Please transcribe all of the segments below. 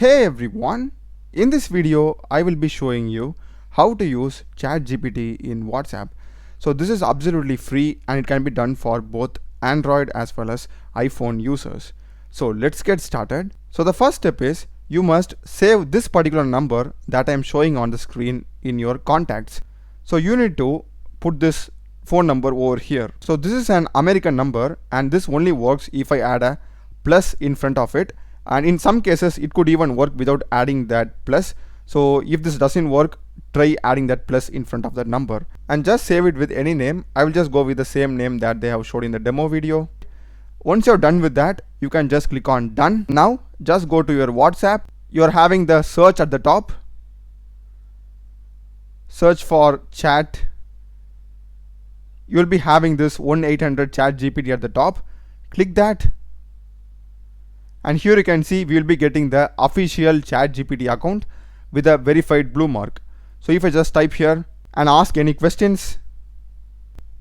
Hey everyone, in this video I will be showing you how to use ChatGPT in WhatsApp. So this is absolutely free and it can be done for both Android as well as iPhone users. So let's get started. So the first step is you must save this particular number that I am showing on the screen in your contacts. So you need to put this phone number over here. So this is an American number and this only works if I add a plus in front of it, and in some cases it could even work without adding that plus. So if this doesn't work, try adding that plus in front of that number and just save it with any name. I will just go with the same name that they have showed in the demo video. Once you're done with that, you can just click on done. Now just go to your WhatsApp. You're having the search at the top. Search for chat. You'll be having this 1-800 ChatGPT at the top. Click that. And here you can see we will be getting the official ChatGPT account with a verified blue mark. So if I just type here and ask any questions,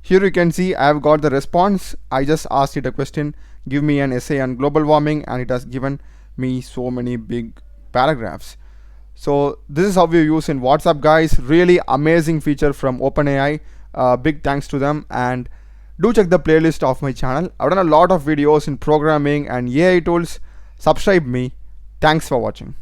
here you can see I have got the response. I just asked it a question, give me an essay on global warming, and it has given me so many big paragraphs. So this is how we use in WhatsApp, guys. Really amazing feature from OpenAI. Big thanks to them, and do check the playlist of my channel. I've done a lot of videos in programming and AI tools. Subscribe me. Thanks for watching.